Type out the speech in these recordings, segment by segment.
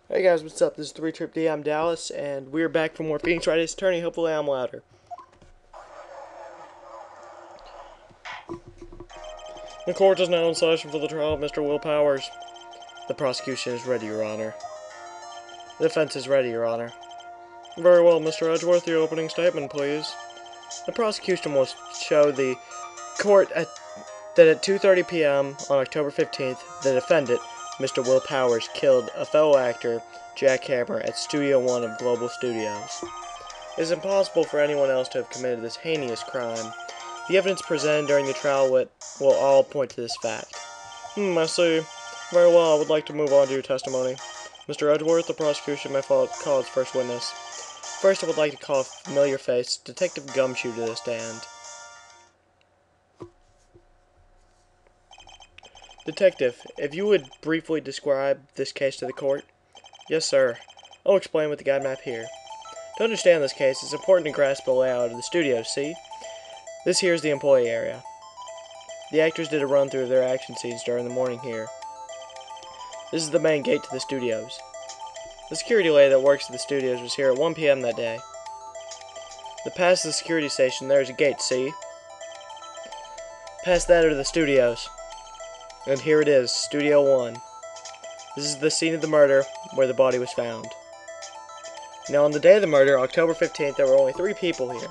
Hey guys, what's up? This is 3 Trip D. I'm Dallas, and we're back for more Phoenix Wright Attorney. Hopefully I'm louder. The court is now in session for the trial of Mr. Will Powers. The prosecution is ready, Your Honor. The defense is ready, Your Honor. Very well, Mr. Edgeworth, your opening statement, please. The prosecution will show the court that at 2:30 p.m. on October 15th, the defendant, Mr. Will Powers, killed a fellow actor, Jack Hammer, at Studio 1 of Global Studios. It is impossible for anyone else to have committed this heinous crime. The evidence presented during the trial will all point to this fact. I see. Very well, I would like to move on to your testimony. Mr. Edgeworth, the prosecution may call its first witness. First, I would like to call a familiar face, Detective Gumshoe, to the stand. Detective, if you would briefly describe this case to the court. Yes, sir. I'll explain with the guide map here. To understand this case, it's important to grasp the layout of the studio, see? This here is the employee area. The actors did a run-through of their action scenes during the morning here. This is the main gate to the studios. The security lady that works at the studios was here at 1 p.m. that day. Past the security station, there's a gate, see? Past that are the studios. And here it is, Studio 1. This is the scene of the murder, where the body was found. Now, on the day of the murder, October 15th, there were only 3 people here.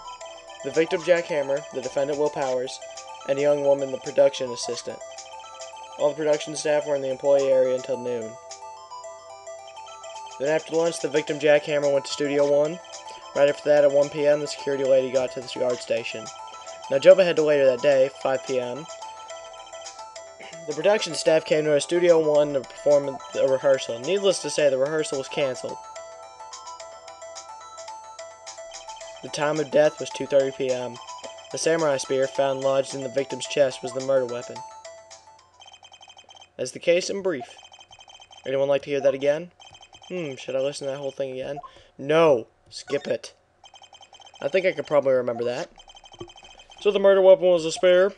The victim, Jack Hammer, the defendant, Will Powers, and a young woman, the production assistant. All the production staff were in the employee area until noon. Then after lunch, the victim, Jack Hammer, went to Studio 1. Right after that, at 1 p.m., the security lady got to the guard station. Now, jump ahead to later that day, 5 p.m., the production staff came to Studio 1 to perform a rehearsal. Needless to say, the rehearsal was cancelled. The time of death was 2:30 p.m. The samurai spear found lodged in the victim's chest was the murder weapon. That's the case in brief. Anyone like to hear that again? Should I listen to that whole thing again? No! Skip it. I think I could probably remember that. So the murder weapon was a spear?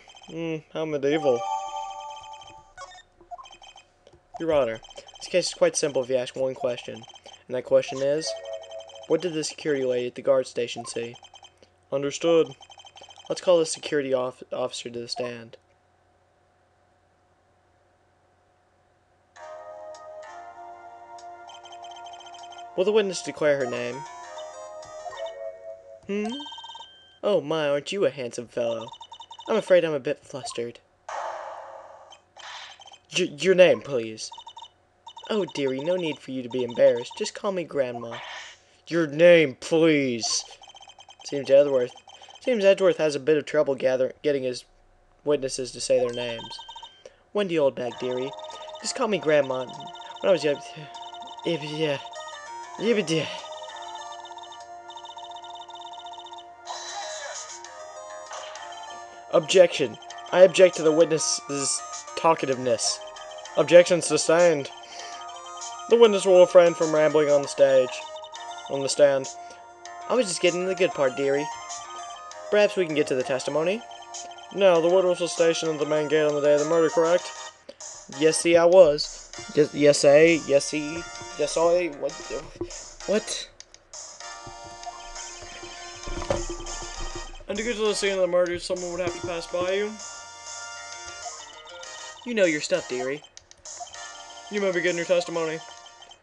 How medieval. Your Honor, this case is quite simple if you ask one question. And that question is, what did the security lady at the guard station see? Understood. Let's call the security officer to the stand. Will the witness declare her name? Oh my, aren't you a handsome fellow? I'm afraid I'm a bit flustered. Your name, please. Oh, dearie, no need for you to be embarrassed. Just call me Grandma. Your name, please. Seems Edgeworth has a bit of trouble getting his witnesses to say their names. Wendy Oldbag, dearie. Just call me Grandma. When I was young... Objection. I object to the witness's talkativeness. Objection sustained. The witness will refrain from rambling on the stand. I was just getting to the good part, dearie. Perhaps we can get to the testimony. No, the witness was stationed at the main gate on the day of the murder, correct? Yes, see, I was. Yes, I. What? And to get to the scene of the murder, someone would have to pass by you. You know your stuff, dearie. You may begin your testimony.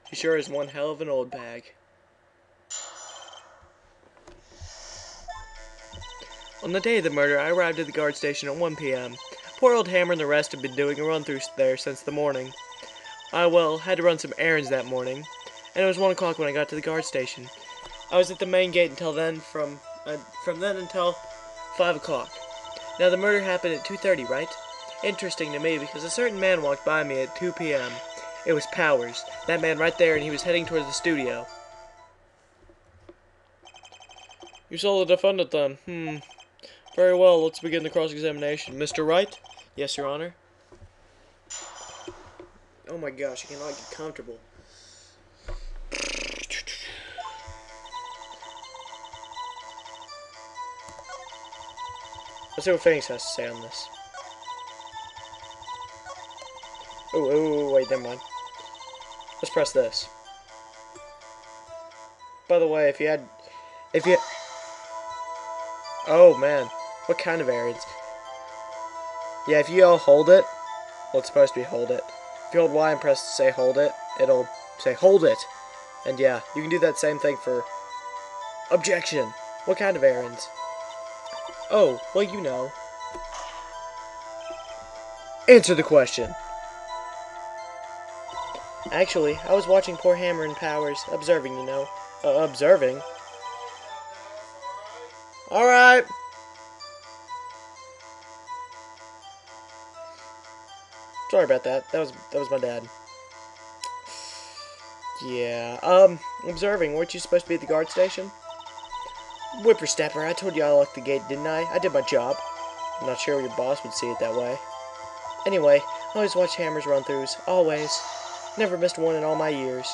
He sure is one hell of an old bag. On the day of the murder, I arrived at the guard station at 1 p.m. Poor old Hammer and the rest had been doing a run-through there since the morning. I, had to run some errands that morning, and it was 1 o'clock when I got to the guard station. I was at the main gate until then, from then until 5 o'clock. Now, the murder happened at 2:30, right? Interesting to me, because a certain man walked by me at 2 p.m. It was Powers, that man right there, and he was heading towards the studio. You saw the defendant then? Very well, let's begin the cross-examination. Mr. Wright? Yes, Your Honor. Oh my gosh, I cannot get comfortable. Let's see what Phoenix has to say on this. Oh, wait, never mind. Let's press this. By the way, if you, oh man, what kind of errands? Yeah, if you yell hold it, well, it's supposed to be hold it. If you hold Y and press say hold it, it'll say hold it. And yeah, you can do that same thing for objection. What kind of errands? Oh, well, you know. Answer the question. Actually, I was watching poor Hammer and Powers, observing, you know. Observing? Alright! Sorry about that. That was my dad. Yeah, observing. Weren't you supposed to be at the guard station? Whippersnapper, I told you I locked the gate, didn't I? I did my job. I'm not sure your boss would see it that way. Anyway, I always watch Hammer's run-throughs. Always. Never missed one in all my years.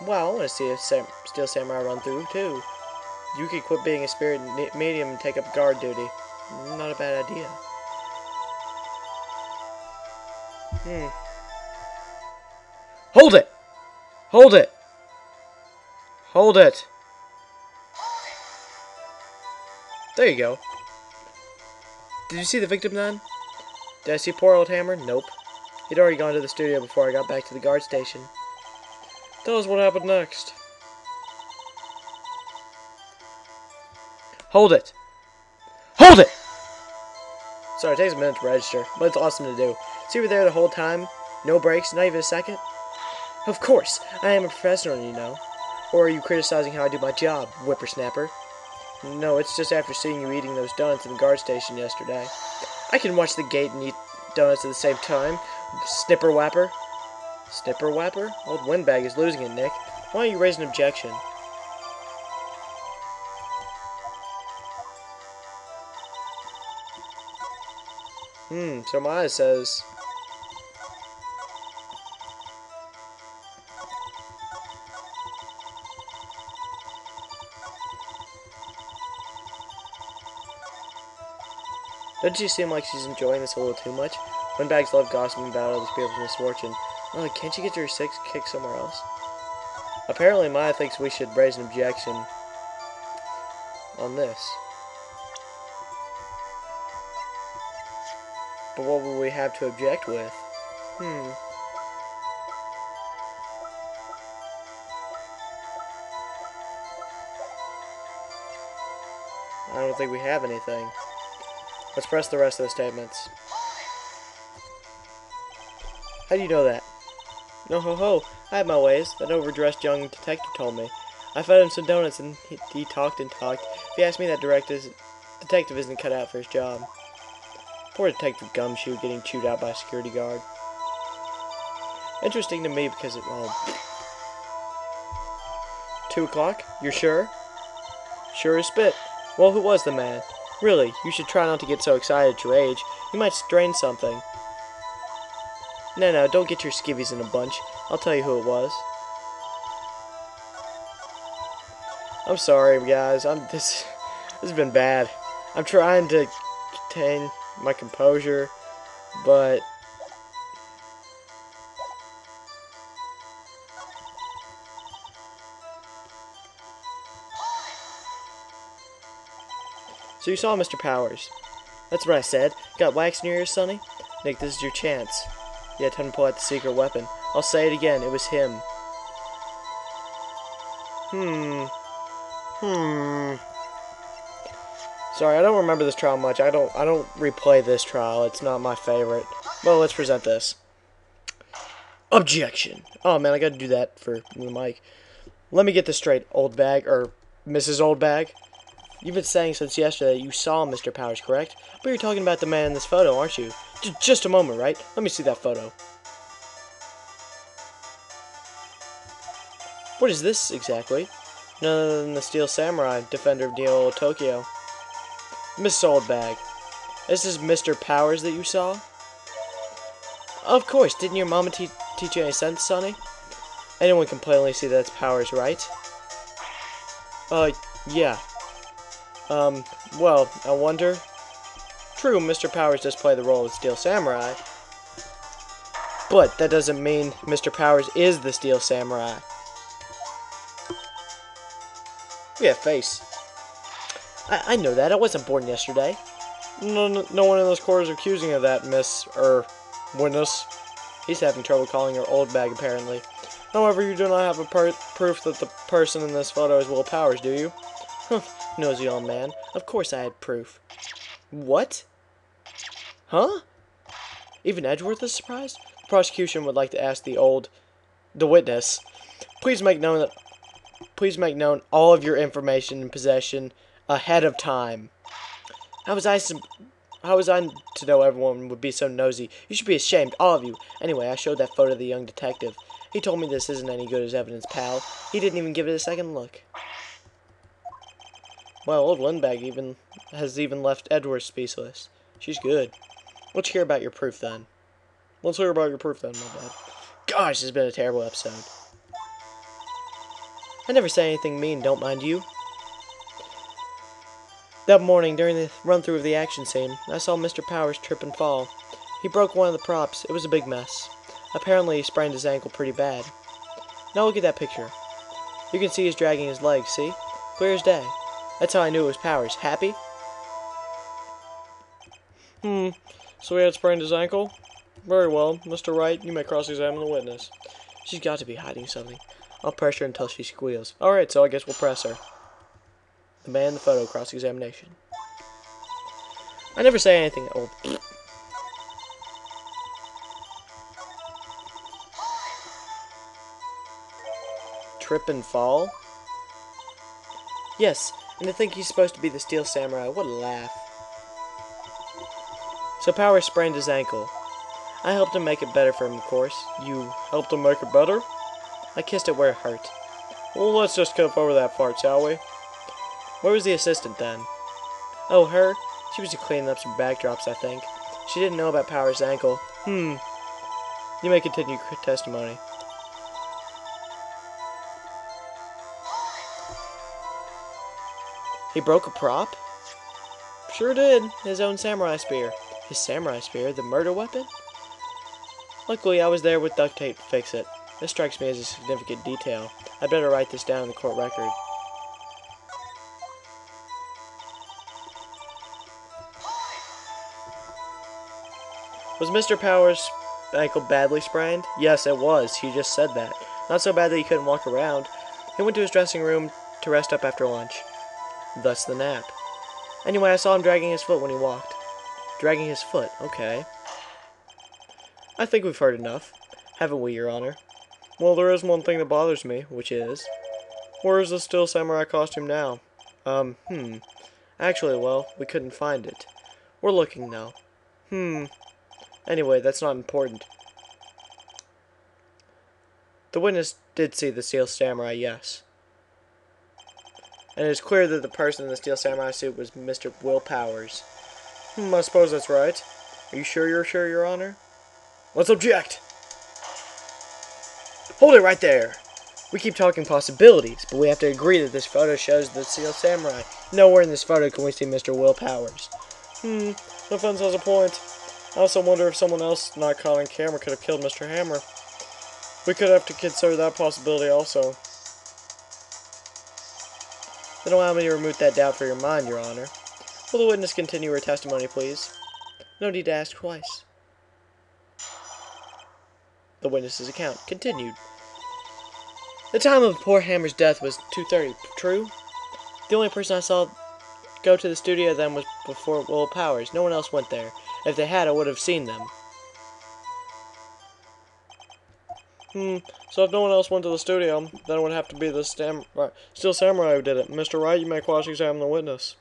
Wow, I want to see a Steel Samurai run-through, too. You could quit being a spirit medium and take up guard duty. Not a bad idea. Hold it! Hold it! Hold it! There you go. Did you see the victim then? Did I see poor old Hammer? Nope. He'd already gone to the studio before I got back to the guard station. Tell us what happened next. Hold it! Hold it! Sorry, it takes a minute to register, but it's awesome to do. So you were there the whole time? No breaks? Not even a second? Of course! I am a professional, you know. Or are you criticizing how I do my job, whippersnapper? No, it's just after seeing you eating those donuts in the guard station yesterday. I can watch the gate and eat donuts at the same time. Snipper whapper. Snipper whapper? Old Windbag is losing it, Nick. Why don't you raise an objection? So Maya says... Doesn't she seem like she's enjoying this a little too much? Windbags love gossiping about other people's misfortune. Oh, can't you get your six kicked somewhere else? Apparently Maya thinks we should raise an objection on this. But what will we have to object with? I don't think we have anything. Let's press the rest of the statements. How do you know that? No ho ho, I have my ways. That overdressed young detective told me. I fed him some donuts and he talked and talked. If you ask me, that detective isn't cut out for his job. Poor Detective Gumshoe getting chewed out by a security guard. Interesting to me because it, well... 2 o'clock? You're sure? Sure as spit. Well, who was the man? Really, you should try not to get so excited at your age. You might strain something. No, don't get your skivvies in a bunch. I'll tell you who it was. I'm sorry, guys. This has been bad. I'm trying to contain my composure, but so you saw Mr. Powers. That's what I said. Got wax in your ears, Sonny? Nick, this is your chance. You had time to pull out the secret weapon. I'll say it again. It was him. Sorry, I don't remember this trial much. I don't replay this trial. It's not my favorite. Well, let's present this. Objection. Oh man, I gotta do that for the mic. Let me get this straight, Oldbag, or Mrs. Oldbag. You've been saying since yesterday that you saw Mr. Powers, correct? But you're talking about the man in this photo, aren't you? Just a moment, right? Let me see that photo. What is this, exactly? None other than the Steel Samurai, defender of Neo Tokyo. Miss Oldbag, is this Mr. Powers that you saw? Of course, didn't your mama teach you any sense, Sonny? Anyone can plainly see that's Powers, right? Yeah. Well, I wonder... True, Mr. Powers does play the role of Steel Samurai, but that doesn't mean Mr. Powers is the Steel Samurai. Yeah, face. I know that. I wasn't born yesterday. No one in this court is accusing you of that, Miss, witness. He's having trouble calling her Oldbag, apparently. However, you do not have a proof that the person in this photo is Will Powers, do you? Nosy old man. Of course I had proof. What? Huh? Even Edgeworth is surprised? The prosecution would like to ask the witness. Please make known all of your information in possession ahead of time. How was I to know everyone would be so nosy? You should be ashamed, all of you. Anyway, I showed that photo to the young detective. He told me this isn't any good as evidence, pal. He didn't even give it a second look. Well, old Windbag has left Edward speechless. She's good. Let's hear about your proof then. My bad. Gosh, this has been a terrible episode. I never said anything mean, don't mind you. That morning, during the run-through of the action scene, I saw Mr. Powers trip and fall. He broke one of the props. It was a big mess. Apparently, he sprained his ankle pretty bad. Now look at that picture. You can see he's dragging his legs, see? Clear as day. That's how I knew it was Powers. Happy? So he had sprained his ankle? Very well. Mr. Wright, you may cross-examine the witness. She's got to be hiding something. I'll press her until she squeals. Alright, so I guess we'll press her. The man in the photo, cross-examination. I never say anything. Oh. Trip and fall? Yes, and to think he's supposed to be the Steel Samurai. What a laugh. So Powers sprained his ankle. I helped him make it better for him, of course. You helped him make it better? I kissed it where it hurt. Well, let's just skip over that part, shall we? Where was the assistant then? Oh, her? She was just cleaning up some backdrops, I think. She didn't know about Powers' ankle. You may continue testimony. He broke a prop? Sure did. His own samurai spear. His samurai spear? The murder weapon? Luckily, I was there with duct tape to fix it. This strikes me as a significant detail. I'd better write this down in the court record. Was Mr. Powers' ankle badly sprained? Yes, it was. He just said that. Not so bad that he couldn't walk around. He went to his dressing room to rest up after lunch. Thus the nap. Anyway, I saw him dragging his foot when he walked. Dragging his foot, okay. I think we've heard enough. Haven't we, Your Honor? Well, there is one thing that bothers me, which is... Where is the Steel Samurai costume now? Actually, well, we couldn't find it. We're looking now. Anyway, that's not important. The witness did see the Steel Samurai, yes. And it is clear that the person in the Steel Samurai suit was Mr. Will Powers. I suppose that's right. Are you sure, Your Honor? Let's object! Hold it right there! We keep talking possibilities, but we have to agree that this photo shows the Steel Samurai. Nowhere in this photo can we see Mr. Will Powers. The defense has a point. I also wonder if someone else not caught on camera could have killed Mr. Hammer. We could have to consider that possibility also. Then allow me to remove that doubt from your mind, Your Honor. Will the witness continue her testimony, please? No need to ask twice. The witness's account continued. The time of poor Hammer's death was 2:30, true? The only person I saw go to the studio then was before Will Powers. No one else went there. If they had, I would have seen them. So if no one else went to the studio, then it would have to be the Steel Samurai who did it. Mr. Wright, you may cross-examine the witness.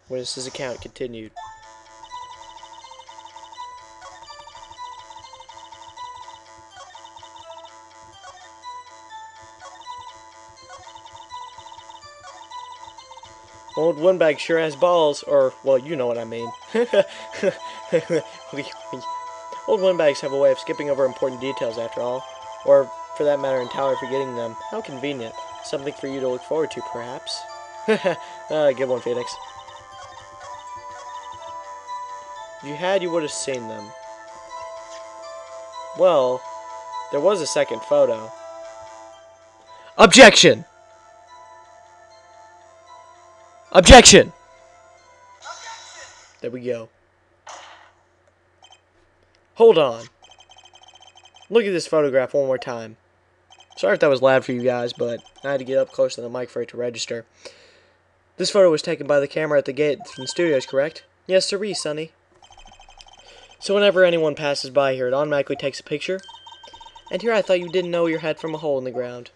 Witness's account continued. Old Windbag sure has balls, or, well, you know what I mean. Old windbags have a way of skipping over important details after all, or, for that matter, entirely forgetting them. How convenient. Something for you to look forward to, perhaps. Good one, Phoenix. If you had, you would have seen them. Well, there was a second photo. Objection! Objection! There we go. Hold on. Look at this photograph one more time. Sorry if that was loud for you guys, but I had to get up close to the mic for it to register. This photo was taken by the camera at the gate from the studios, correct? Yes, sirree, Sonny. So whenever anyone passes by here, it automatically takes a picture? And here I thought you didn't know your head from a hole in the ground.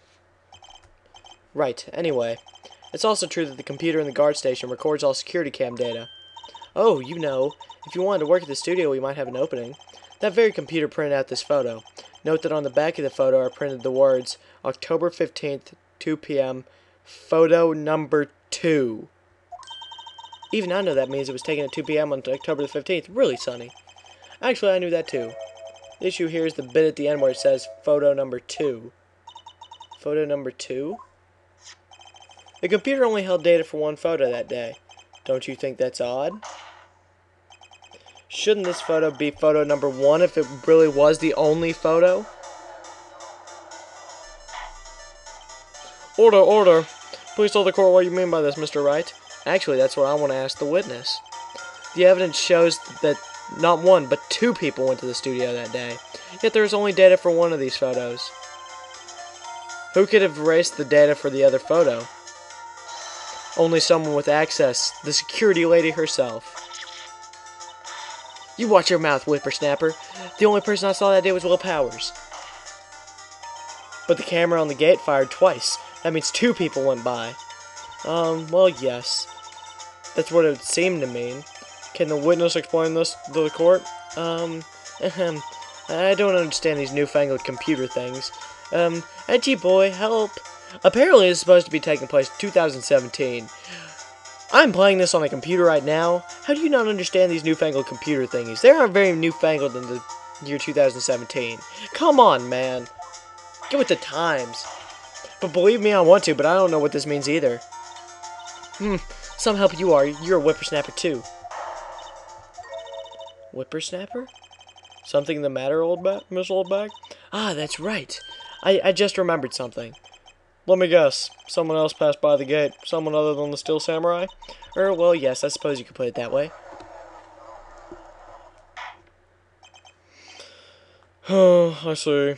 Right, anyway. It's also true that the computer in the guard station records all security cam data. Oh, you know, if you wanted to work at the studio, we might have an opening. That very computer printed out this photo. Note that on the back of the photo are printed the words, October 15th, 2 p.m., photo number 2. Even I know that means it was taken at 2 p.m. on October the 15th. Really, Sonny? Actually, I knew that too. The issue here is the bit at the end where it says photo number 2. Photo number 2? The computer only held data for one photo that day. Don't you think that's odd? Shouldn't this photo be photo number 1 if it really was the only photo? Order, order. Please tell the court what you mean by this, Mr. Wright. Actually, that's what I want to ask the witness. The evidence shows that not 1, but 2 people went to the studio that day. Yet there is only data for one of these photos. Who could have erased the data for the other photo? Only someone with access, the security lady herself. You watch your mouth, whippersnapper. The only person I saw that day was Will Powers. But the camera on the gate fired twice. That means 2 people went by. Well, yes. That's what it seemed to mean. Can the witness explain this to the court? I don't understand these newfangled computer things. Edgy boy, help. Apparently it's supposed to be taking place in 2017. I'm playing this on a computer right now. How do you not understand these newfangled computer thingies? They aren't very newfangled in the year 2017. Come on, man. Get with the times. But believe me, I want to, but I don't know what this means either. Some help you are. You're a whippersnapper, too. Whippersnapper? Something the matter, Miss Oldbag? Ah, that's right. I just remembered something. Let me guess. Someone else passed by the gate. Someone other than the Steel Samurai? Well, yes, I suppose you could put it that way. Oh, I see.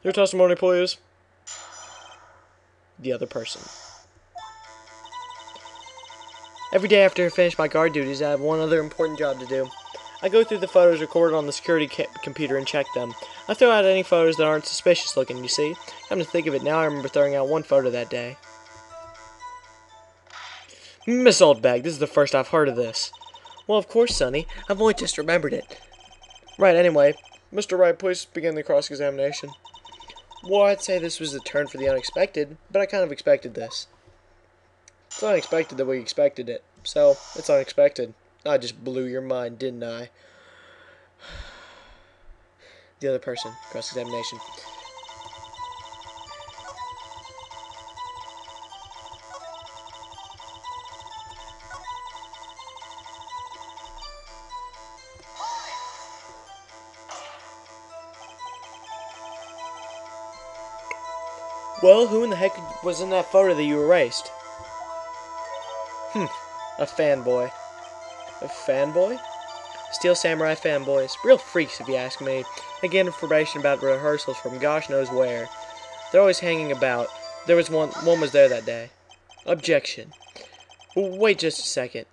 Your testimony, please. The other person. Every day after I finish my guard duties, I have one other important job to do. I go through the photos recorded on the security computer and check them. I throw out any photos that aren't suspicious looking, you see. Come to think of it, now I remember throwing out one photo that day. Miss Oldbag, this is the first I've heard of this. Well, of course, Sonny. I've only just remembered it. Right, anyway. Mr. Wright, please begin the cross-examination. Well, I'd say this was a turn for the unexpected, but I kind of expected this. It's unexpected that we expected it, so it's unexpected. I just blew your mind, didn't I? The other person, cross-examination. Well, who in the heck was in that photo that you erased? A fanboy. A fanboy? Steel Samurai fanboys. Real freaks, if you ask me. They get information about rehearsals from gosh knows where. They're always hanging about. There was one was there that day. Objection. Wait just a second.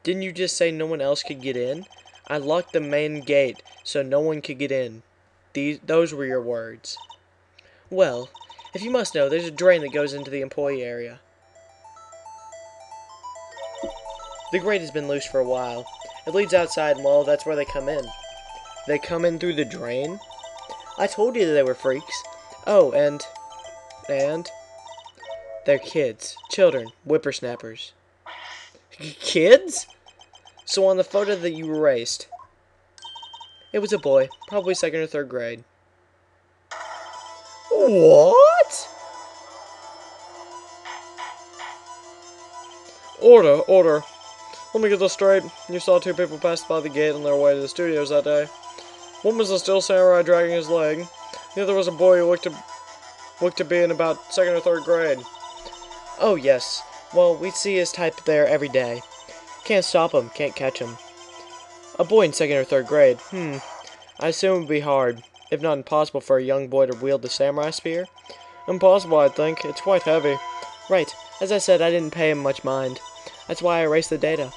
Didn't you just say no one else could get in? I locked the main gate so no one could get in. Those were your words. Well, if you must know, there's a drain that goes into the employee area. The grate has been loose for a while. It leads outside, and well, that's where they come in. They come in through the drain? I told you that they were freaks. Oh, and they're kids. Children. Whippersnappers. Kids? So on the photo that you erased, it was a boy, probably 2nd or 3rd grade. What? Order. Let me get this straight. You saw 2 people pass by the gate on their way to the studios that day. One was the Steel Samurai dragging his leg. The other was a boy who looked to be in about 2nd or 3rd grade. Oh, yes. Well, we see his type there every day. Can't stop him, can't catch him. A boy in 2nd or 3rd grade. I assume it would be hard, if not impossible, for a young boy to wield the samurai spear. Impossible, I think. It's quite heavy. Right. As I said, I didn't pay him much mind. That's why I erased the data.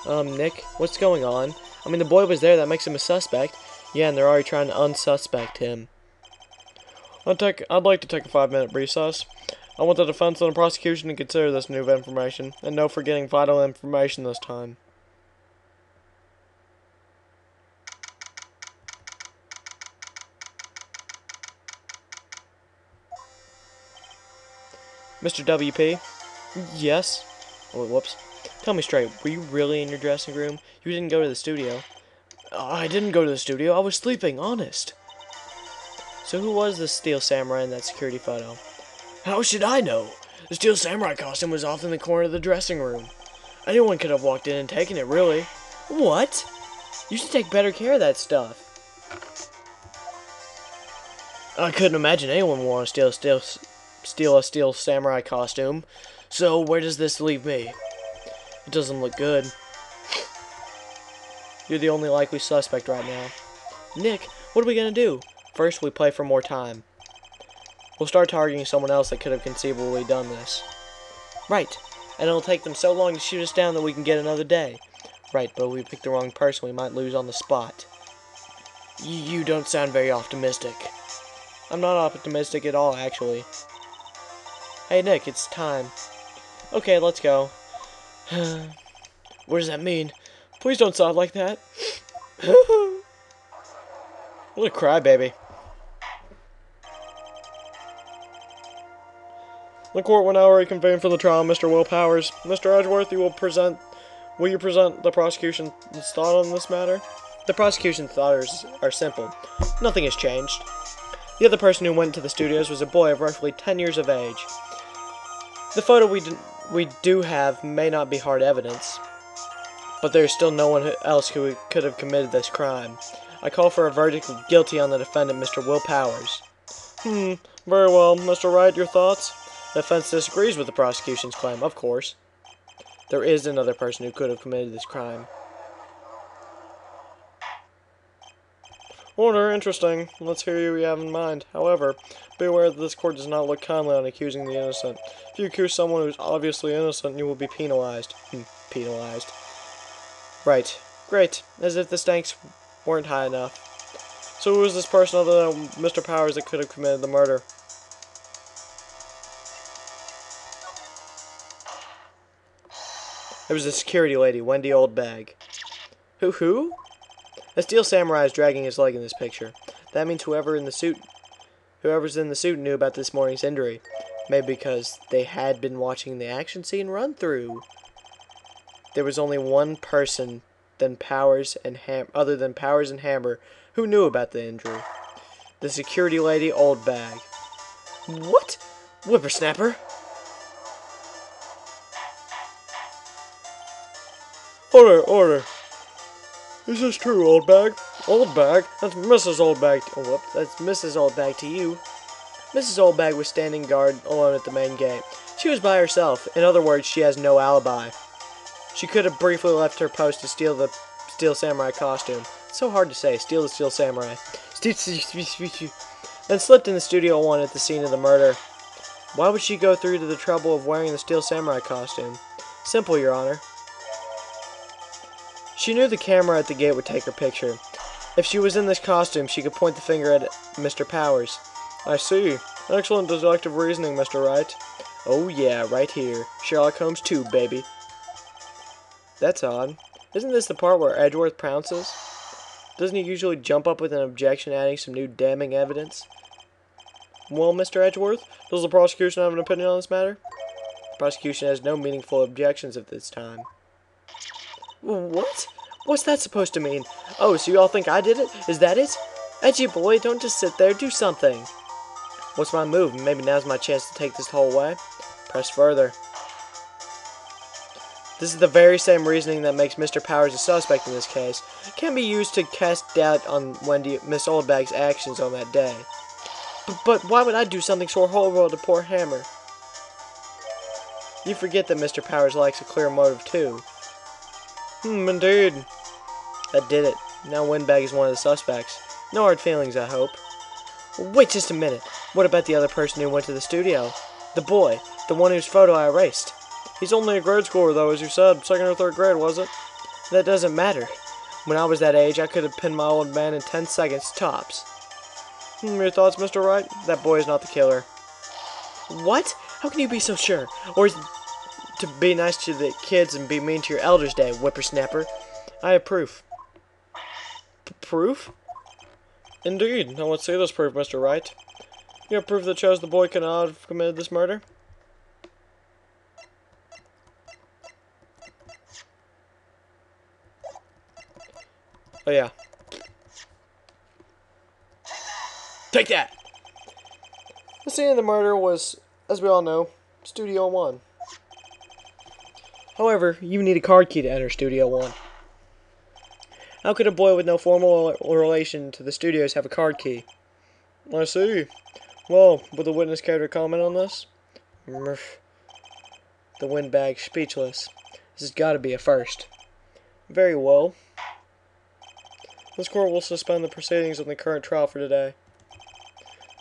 Nick, what's going on? I mean, the boy was there, that makes him a suspect. Yeah, and they're already trying to unsuspect him. I'd like to take a 5-minute recess. I want the defense and the prosecution to consider this new information, and no forgetting vital information this time. Mr. WP? Yes? Oh, whoops. Tell me straight, were you really in your dressing room? You didn't go to the studio. I didn't go to the studio, I was sleeping, honest. So who was the Steel Samurai in that security photo? How should I know? The Steel Samurai costume was off in the corner of the dressing room. Anyone could have walked in and taken it, really. What? You should take better care of that stuff. I couldn't imagine anyone would want to steal a Steel Samurai costume. So where does this leave me? It doesn't look good. You're the only likely suspect right now. Nick, what are we gonna do? First, we play for more time. We'll start targeting someone else that could have conceivably done this. Right. And it'll take them so long to shoot us down that we can get another day. Right, but if we pick the wrong person, we might lose on the spot. You don't sound very optimistic. I'm not optimistic at all, actually. Hey, Nick, it's time. Okay, let's go. What does that mean? Please don't sound like that. What a crybaby. The court will now reconvene for the trial, Mr. Will Powers. Mr. Edgeworth, will you present the prosecution's thought on this matter? The prosecution's thoughts are simple. Nothing has changed. The other person who went to the studios was a boy of roughly 10 years of age. The photo we do have may not be hard evidence, but there is still no one else who could have committed this crime. I call for a verdict of guilty on the defendant, Mr. Will Powers. Very well. Mr. Wright, your thoughts? The defense disagrees with the prosecution's claim, of course. There is another person who could have committed this crime. Order, interesting. Let's hear what you have in mind. However, be aware that this court does not look kindly on accusing the innocent. If you accuse someone who's obviously innocent, you will be penalized. Penalized. Right. Great. As if the stakes weren't high enough. So who is this person other than Mr. Powers that could have committed the murder? It was the security lady, Wendy Oldbag. Who? A Steel Samurai is dragging his leg in this picture. That means whoever's in the suit knew about this morning's injury. Maybe because they had been watching the action scene run through. There was only one person other than Powers and Hammer who knew about the injury. The security lady, Oldbag. What? Whippersnapper? Order. Is this true, Oldbag? Oldbag? That's Mrs. Oldbag. Oh, whoops. That's Mrs. Oldbag to you. Mrs. Oldbag was standing guard alone at the main gate. She was by herself. In other words, she has no alibi. She could have briefly left her post to steal the Steel Samurai costume. It's so hard to say. Steal the Steel Samurai. Then slipped in the Studio 1 at the scene of the murder. Why would she go through to the trouble of wearing the Steel Samurai costume? Simple, Your Honor. She knew the camera at the gate would take her picture. If she was in this costume, she could point the finger at Mr. Powers. I see. Excellent deductive reasoning, Mr. Wright. Oh yeah, right here. Sherlock Holmes 2, baby. That's odd. Isn't this the part where Edgeworth pounces? Doesn't he usually jump up with an objection adding some new damning evidence? Well, Mr. Edgeworth, does the prosecution have an opinion on this matter? The prosecution has no meaningful objections at this time. What? What's that supposed to mean? Oh, so you all think I did it? Is that it? Edgy boy, don't just sit there, do something. What's my move? Maybe now's my chance to take this the whole way. Press further. This is the very same reasoning that makes Mr. Powers a suspect in this case. It can be used to cast doubt on Miss Oldbag's actions on that day. But why would I do something so horrible to poor Hammer? You forget that Mr. Powers likes a clear motive, too. Indeed. That did it. Now Windbag is one of the suspects. No hard feelings, I hope. Wait just a minute. What about the other person who went to the studio? The boy. The one whose photo I erased. He's only a grade schooler, though, as you said. 2nd or 3rd grade, was it? That doesn't matter. When I was that age, I could have pinned my old man in 10 seconds tops. Your thoughts, Mr. Wright? That boy is not the killer. What? How can you be so sure? Or is it to be nice to the kids and be mean to your elders day, whippersnapper? I have proof. Proof? Indeed. Now let's see this proof, Mr. Wright. You have proof that shows the boy cannot have committed this murder? Oh yeah. Take that! The scene of the murder was, as we all know, Studio 1. However, you need a card key to enter Studio 1. How could a boy with no formal relation to the studios have a card key? I see. Well, will the witness care to comment on this? Murph. The Windbag speechless. This has got to be a first. Very well. This court will suspend the proceedings of the current trial for today.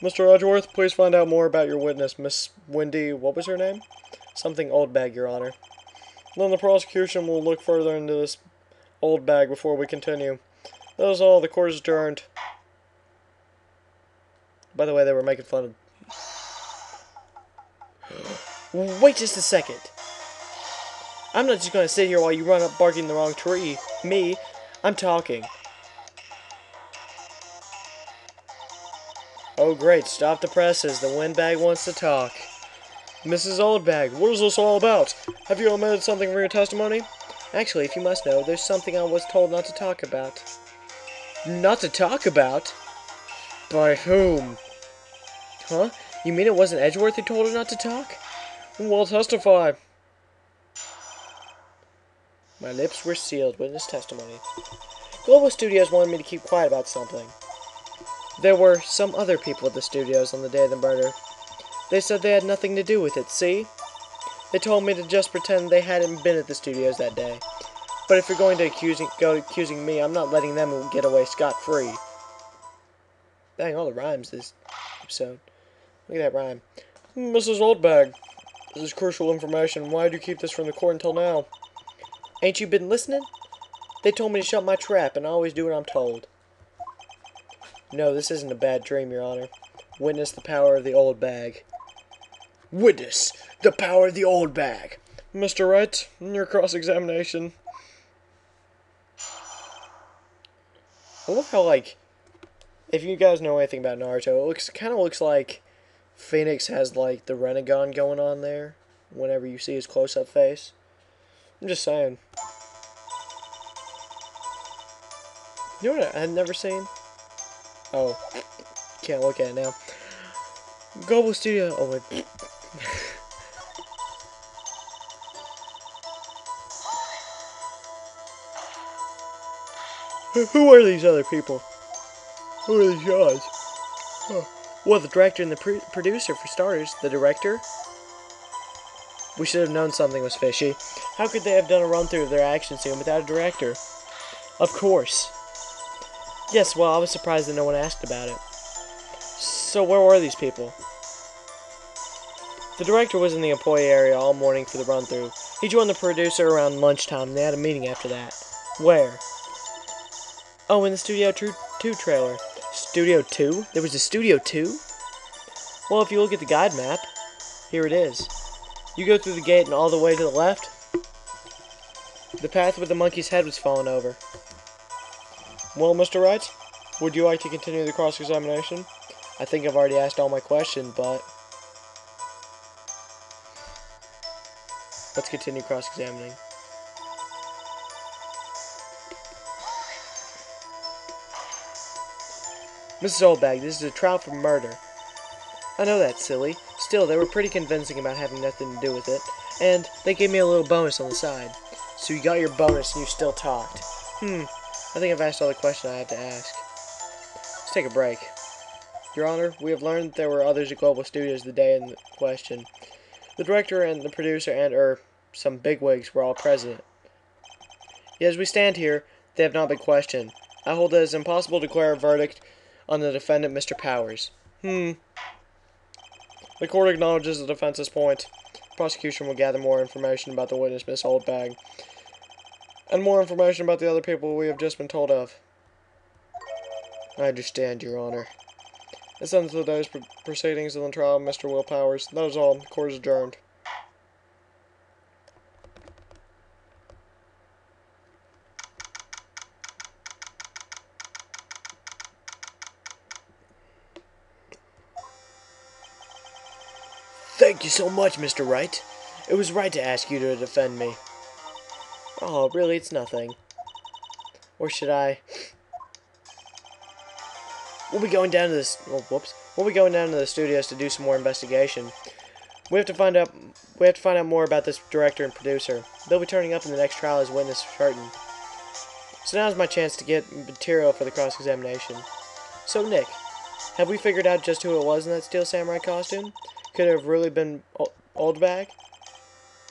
Mr. Edgeworth, please find out more about your witness, Miss Wendy, what was her name? Something Oldbag, Your Honor. Then the prosecution will look further into this Oldbag before we continue. That is all. The court is adjourned. By the way, they were making fun of... Wait just a second. I'm not just going to sit here while you run up barking the wrong tree. Me, I'm talking. Oh great, stop the presses. The Windbag wants to talk. Mrs. Oldbag, what is this all about? Have you omitted something from your testimony? Actually, if you must know, there's something I was told not to talk about. Not to talk about? By whom? Huh? You mean it wasn't Edgeworth who told her not to talk? Well, testify. My lips were sealed. Witness testimony. Global Studios wanted me to keep quiet about something. There were some other people at the studios on the day of the murder. They said they had nothing to do with it, see? They told me to just pretend they hadn't been at the studios that day. But if you're going to go accusing me, I'm not letting them get away scot-free. Dang, all the rhymes this episode. Look at that rhyme. Mrs. Oldbag, this is crucial information. Why did you keep this from the court until now? Ain't you been listening? They told me to shut my trap, and I always do what I'm told. No, this isn't a bad dream, Your Honor. Witness the power of the Oldbag. Witness the power of the Oldbag. Mr. Wright, in your cross-examination. I love how, like, if you guys know anything about Naruto, it kind of looks like Phoenix has, like, the Renegon going on there whenever you see his close-up face. I'm just saying. You know what I've never seen? Oh, can't look at it now. Global Studio. Oh wait. Who are these other people? Who are these guys? Huh. Well, the director and the producer, for starters. The director? We should have known something was fishy. How could they have done a run-through of their action scene without a director? Of course. Yes, well, I was surprised that no one asked about it. So where were these people? The director was in the employee area all morning for the run-through. He joined the producer around lunchtime, and they had a meeting after that. Where? Oh, in the Studio 2 trailer. Studio 2? There was a Studio 2? Well, if you look at the guide map, here it is. You go through the gate and all the way to the left, the path where the monkey's head was fallen over. Well, Mr. Wright, would you like to continue the cross-examination? I think I've already asked all my questions, but... let's continue cross-examining. Mrs. Oldbag, this is a trial for murder. I know that's silly. Still, they were pretty convincing about having nothing to do with it, and they gave me a little bonus on the side. So you got your bonus and you still talked. I think I've asked all the questions I have to ask. Let's take a break. Your Honor, we have learned that there were others at Global Studios the day in question. The director and the producer and, some bigwigs were all present. Yet as we stand here, they have not been questioned. I hold it as impossible to declare a verdict on the defendant, Mr. Powers. The court acknowledges the defense's point. The prosecution will gather more information about the witness, Miss Oldbag, and more information about the other people we have just been told of. I understand, Your Honor. This ends today's proceedings in the trial of Mr. Will Powers. That is all. The court is adjourned. Thank you so much, Mr. Wright. It was right to ask you to defend me. Oh, really, it's nothing. Or should I? We'll be going down to this. Oh, whoops. We'll be going down to the studios to do some more investigation. We have to find out more about this director and producer. They'll be turning up in the next trial as witness certain. So now's my chance to get material for the cross-examination. So, Nick, have we figured out just who it was in that Steel Samurai costume? Could it have really been Oldbag?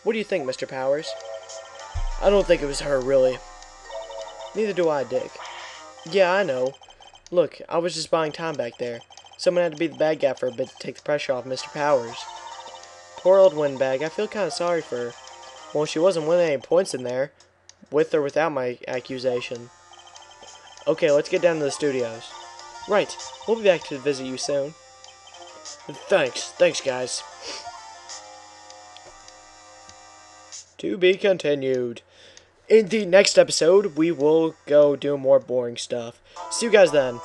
What do you think, Mr. Powers? I don't think it was her, really. Neither do I, Dick. Yeah, I know. Look, I was just buying time back there. Someone had to be the bad guy for a bit to take the pressure off Mr. Powers. Poor old Windbag, I feel kind of sorry for her. Well, she wasn't winning any points in there, with or without my accusation. Okay, let's get down to the studios. Right, we'll be back to visit you soon. Thanks guys. To be continued. In the next episode, we will go do more boring stuff. See you guys then.